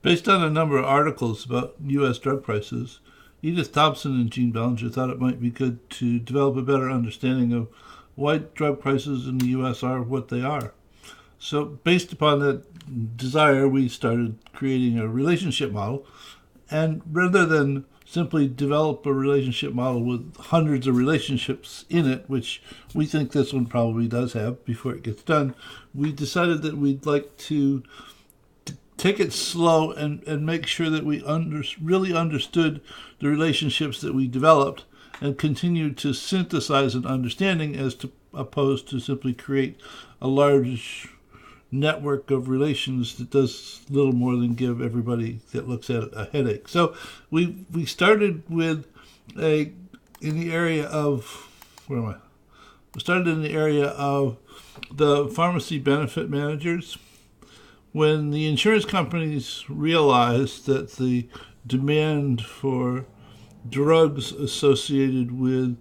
Based on a number of articles about U.S. drug prices, Edith Thompson and Gene Bellinger thought it might be good to develop a better understanding of why drug prices in the U.S. are what they are. So based upon that desire, we started creating a relationship model. And rather than simply develop a relationship model with hundreds of relationships in it, which we think this one probably does have before it gets done, we decided that we'd like to take it slow and make sure that we really understood the relationships that we developed and continue to synthesize an understanding as opposed to simply create a large network of relations that does little more than give everybody that looks at it a headache. So we started with in the area of We started in the area of the pharmacy benefit managers. When the insurance companies realized that the demand for drugs associated with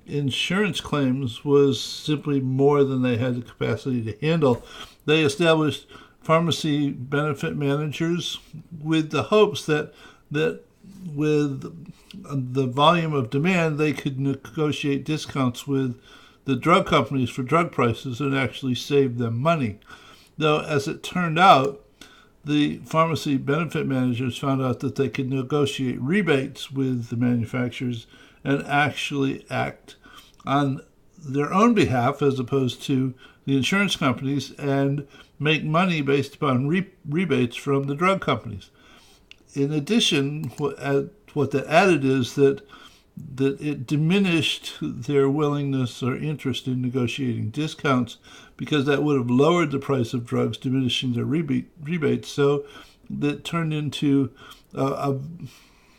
insurance claims was simply more than they had the capacity to handle, they established pharmacy benefit managers with the hopes that with the volume of demand, they could negotiate discounts with the drug companies for drug prices and actually save them money. Though, as it turned out, the pharmacy benefit managers found out that they could negotiate rebates with the manufacturers and actually act on their own behalf as opposed to the insurance companies and make money based upon rebates from the drug companies. In addition, what that added is that it diminished their willingness or interest in negotiating discounts because that would have lowered the price of drugs, diminishing their rebates. So that turned into a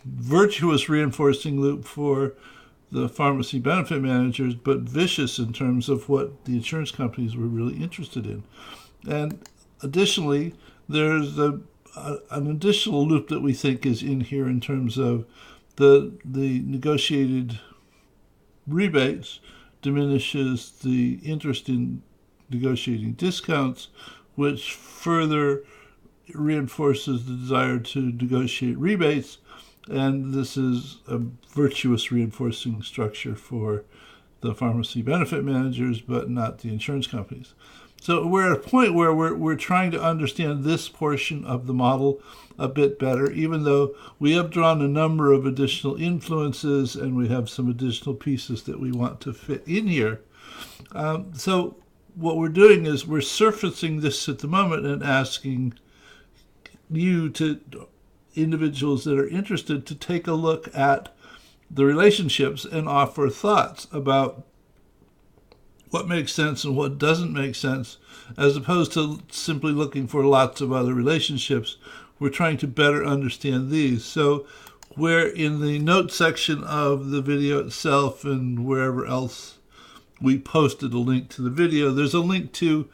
virtuous reinforcing loop for the pharmacy benefit managers, but vicious in terms of what the insurance companies were really interested in. And additionally, there's an additional loop that we think is in here in terms of the negotiated rebates diminishes the interest in negotiating discounts, which further reinforces the desire to negotiate rebates. And this is a virtuous reinforcing structure for the pharmacy benefit managers, but not the insurance companies. So we're at a point where we're trying to understand this portion of the model a bit better, even though we have drawn a number of additional influences and we have some additional pieces that we want to fit in here. So what we're doing is we're surfacing this at the moment and asking you individuals that are interested to take a look at the relationships and offer thoughts about what makes sense and what doesn't make sense, as opposed to simply looking for lots of other relationships. We're trying to better understand these. So where in the notes section of the video itself and wherever else we posted a link to the video, there's a link to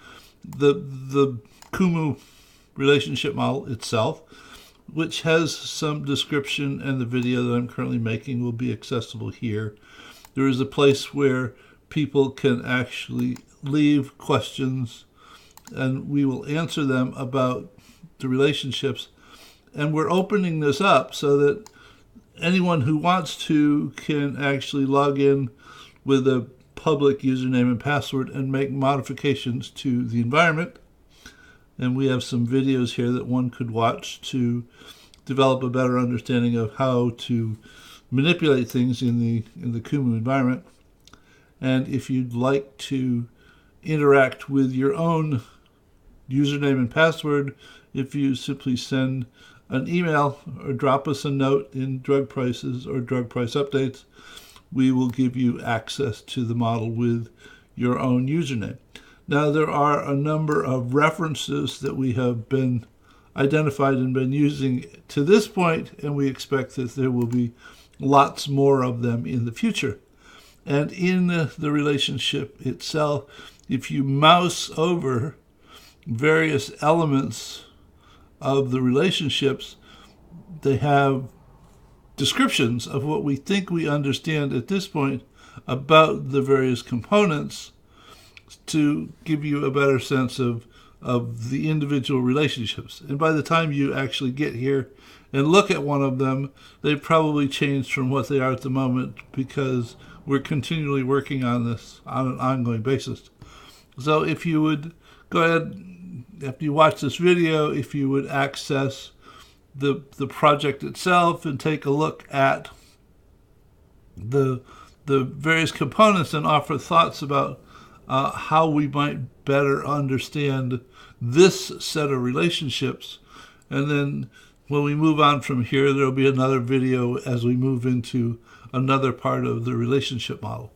the Kumu relationship model itself, which has some description, and the video that I'm currently making will be accessible here. There is a place where people can actually leave questions and we will answer them about the relationships. And we're opening this up so that anyone who wants to can actually log in with a public username and password and make modifications to the environment. And we have some videos here that one could watch to develop a better understanding of how to manipulate things in the Kumu environment. And if you'd like to interact with your own username and password, if you simply send an email or drop us a note in drug prices or drug price updates, we will give you access to the model with your own username. Now, there are a number of references that we have been identified and been using to this point, and we expect that there will be lots more of them in the future. And in the relationship itself, if you mouse over various elements of the relationships, they have descriptions of what we think we understand at this point about the various components to give you a better sense of of the individual relationships. And by the time you actually get here and look at one of them, they've probably changed from what they are at the moment, because we're continually working on this on an ongoing basis. So if you would go ahead, after you watch this video, if you would access the project itself and take a look at the various components and offer thoughts about how we might better understand this set of relationships. And then when we move on from here, there'll be another video as we move into another part of the relationship model.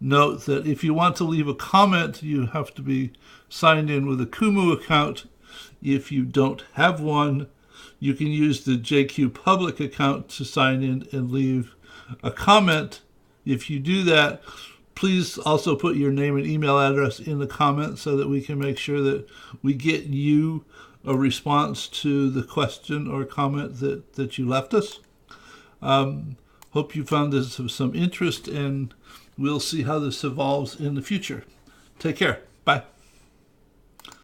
Note that if you want to leave a comment, you have to be signed in with a Kumu account. If you don't have one, you can use the JQ Public account to sign in and leave a comment. If you do that, please also put your name and email address in the comments so that we can make sure that we get you a response to the question or comment that you left us. Hope you found this of some interest, and we'll see how this evolves in the future. Take care. Bye.